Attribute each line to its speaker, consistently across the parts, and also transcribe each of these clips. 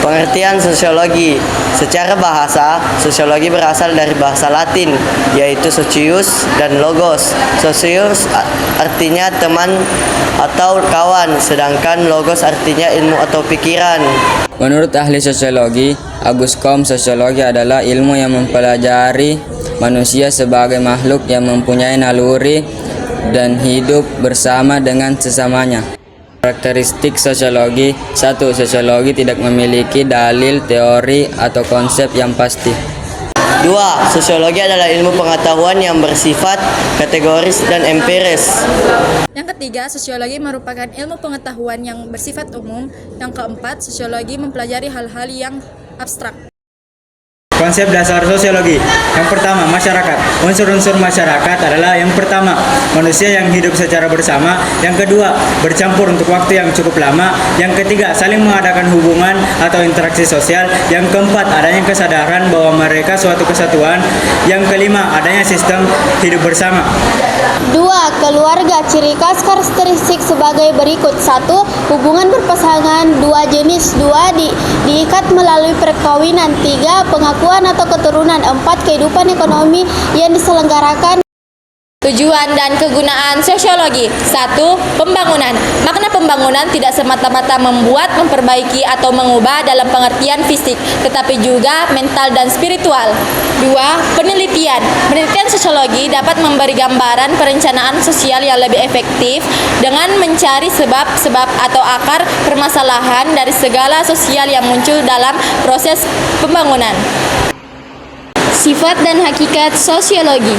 Speaker 1: Pengertian sosiologi. Secara bahasa, sosiologi berasal dari bahasa Latin, yaitu socius dan logos. Socius artinya teman atau kawan, sedangkan logos artinya ilmu atau pikiran.
Speaker 2: Menurut ahli sosiologi, Agus Combe, sosiologi adalah ilmu yang mempelajari manusia sebagai makhluk yang mempunyai naluri dan hidup bersama dengan sesamanya. Karakteristik sosiologi. 1. Sosiologi tidak memiliki dalil, teori, atau konsep yang pasti.
Speaker 1: 2. Sosiologi adalah ilmu pengetahuan yang bersifat kategoris dan empiris.
Speaker 3: Yang ketiga, sosiologi merupakan ilmu pengetahuan yang bersifat umum. Yang keempat, sosiologi mempelajari hal-hal yang abstrak.
Speaker 4: Konsep dasar sosiologi. Yang pertama, masyarakat. Unsur-unsur masyarakat adalah yang pertama, manusia yang hidup secara bersama. Yang kedua, bercampur untuk waktu yang cukup lama. Yang ketiga, saling mengadakan hubungan atau interaksi sosial. Yang keempat, adanya kesadaran bahwa mereka suatu kesatuan. Yang kelima, adanya sistem hidup bersama.
Speaker 5: 2. Keluarga. Ciri khas karakteristik sebagai berikut. 1. Hubungan berpasangan dua jenis. 2. Diikat melalui perkawinan. 3. Pengakuan atau keturunan. 4. Kehidupan ekonomi yang diselenggarakan.
Speaker 3: Tujuan dan kegunaan sosiologi. 1. Pembangunan. Makna pembangunan tidak semata-mata membuat, memperbaiki, atau mengubah dalam pengertian fisik, tetapi juga mental dan spiritual. 2. Penelitian. Penelitian sosiologi dapat memberi gambaran perencanaan sosial yang lebih efektif dengan mencari sebab-sebab atau akar permasalahan dari segala sosial yang muncul dalam proses pembangunan. Sifat dan hakikat sosiologi.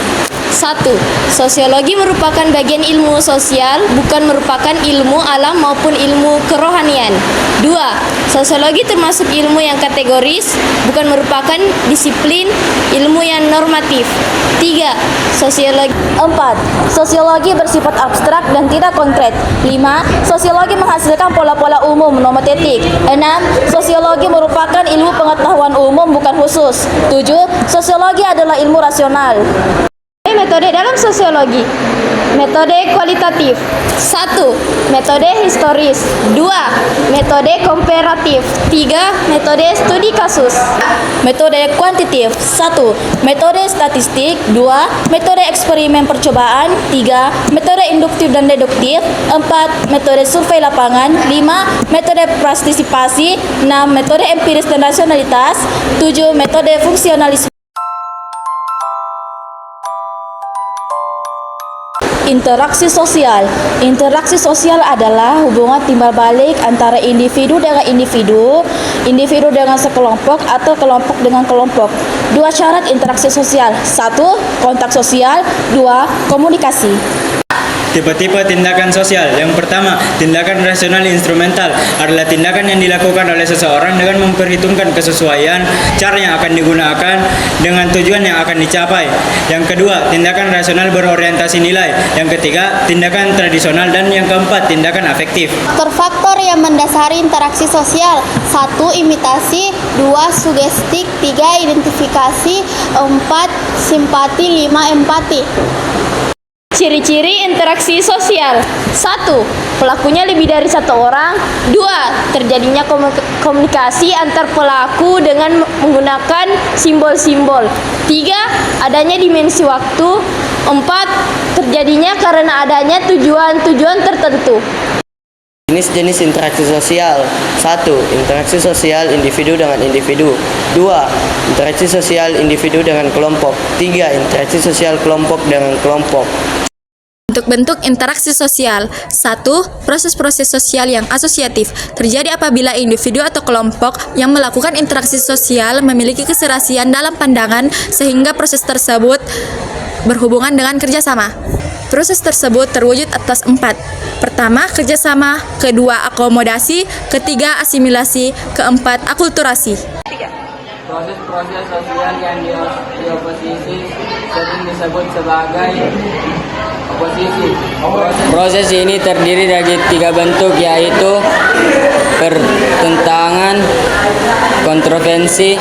Speaker 3: 1. Sosiologi merupakan bagian ilmu sosial, bukan merupakan ilmu alam maupun ilmu kerohanian. 2. Sosiologi termasuk ilmu yang kategoris, bukan merupakan disiplin ilmu yang normatif. 3. Sosiologi.
Speaker 5: 4. Sosiologi bersifat abstrak dan tidak konkret. 5. Sosiologi menghasilkan pola-pola umum nomotetik. 6. Sosiologi merupakan ilmu pengetahuan umum bukan khusus. 7. Sosiologi adalah ilmu rasional. Metode dalam sosiologi. Metode kualitatif. 1. Metode historis. 2. Metode komparatif. 3. Metode studi kasus. Metode kuantitatif. 1. Metode statistik. 2. Metode eksperimen percobaan. 3. Metode induktif dan deduktif. 4. Metode survei lapangan. 5. Metode partisipasi. 6. Metode empiris dan rasionalitas. 7. Metode fungsionalisme. Interaksi sosial. Interaksi sosial adalah hubungan timbal balik antara individu dengan individu, individu dengan sekelompok atau kelompok dengan kelompok. 2 syarat interaksi sosial. 1. Kontak sosial. 2. Komunikasi.
Speaker 4: Tipe-tipe tindakan sosial. Yang pertama, tindakan rasional instrumental adalah tindakan yang dilakukan oleh seseorang dengan memperhitungkan kesesuaian cara yang akan digunakan dengan tujuan yang akan dicapai. Yang kedua, tindakan rasional berorientasi nilai. Yang ketiga, tindakan tradisional. Dan yang keempat, tindakan afektif.
Speaker 5: Faktor yang mendasari interaksi sosial. 1. Imitasi. 2. Sugestik. 3. Identifikasi. 4. Simpati. 5. Empati. Ciri-ciri interaksi sosial. 1. Pelakunya lebih dari 1 orang. 2. Terjadinya komunikasi antar pelaku dengan menggunakan simbol-simbol. 3. Adanya dimensi waktu. 4. Terjadinya karena adanya tujuan-tujuan tertentu.
Speaker 1: Jenis-jenis interaksi sosial. 1. Interaksi sosial individu dengan individu. 2. Interaksi sosial individu dengan kelompok. 3. Interaksi sosial kelompok dengan kelompok.
Speaker 3: Bentuk-bentuk interaksi sosial. 1. Proses-proses sosial yang asosiatif terjadi apabila individu atau kelompok yang melakukan interaksi sosial memiliki keserasian dalam pandangan sehingga proses tersebut berhubungan dengan kerjasama. Proses tersebut terwujud atas 4. Pertama, kerjasama. Kedua, akomodasi. Ketiga, asimilasi. Keempat, akulturasi.
Speaker 2: Proses-proses sosial yang dioposisi sering disebut sebagai oposisi. Proses ini terdiri dari 3 bentuk, yaitu pertentangan, kontroversi,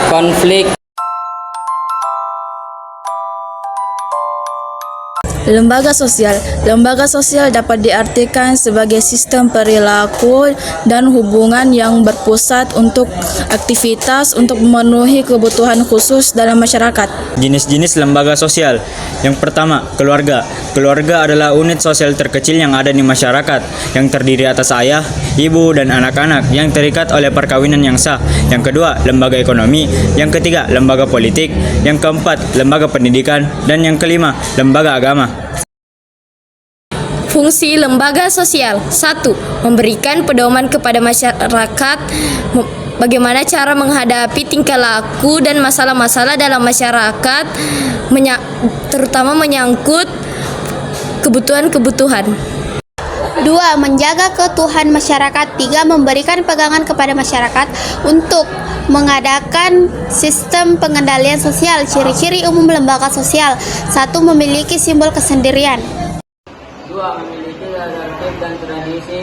Speaker 2: konflik.
Speaker 6: Lembaga sosial. Lembaga sosial dapat diartikan sebagai sistem perilaku dan hubungan yang berpusat untuk aktivitas untuk memenuhi kebutuhan khusus dalam masyarakat.
Speaker 4: Jenis-jenis lembaga sosial. Yang pertama, keluarga. Keluarga adalah unit sosial terkecil yang ada di masyarakat, yang terdiri atas ayah, ibu, dan anak-anak yang terikat oleh perkawinan yang sah. Yang kedua, lembaga ekonomi. Yang ketiga, lembaga politik. Yang keempat, lembaga pendidikan. Dan yang kelima, lembaga agama.
Speaker 7: Fungsi lembaga sosial. 1. Memberikan pedoman kepada masyarakat bagaimana cara menghadapi tingkah laku dan masalah-masalah dalam masyarakat, terutama menyangkut kebutuhan-kebutuhan.
Speaker 8: 2. Menjaga keutuhan masyarakat. 3. Memberikan pegangan kepada masyarakat untuk mengadakan sistem pengendalian sosial. Ciri-ciri umum lembaga sosial. 1. Memiliki simbol kesendirian.
Speaker 2: 2. Memiliki tertib dan tradisi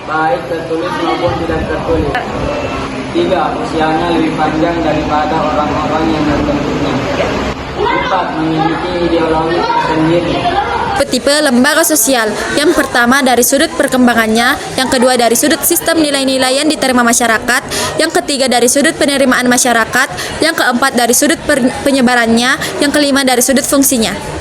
Speaker 2: baik tertulis maupun tidak tertulis. 3. Usianya lebih panjang daripada orang-orang yang membentuknya. 4. Memiliki ideologi tersendiri.
Speaker 3: Tipe lembaga sosial. Yang pertama dari sudut perkembangannya, yang kedua dari sudut sistem nilai-nilai yang diterima masyarakat, yang ketiga dari sudut penerimaan masyarakat, yang keempat dari sudut penyebarannya, yang kelima dari sudut fungsinya.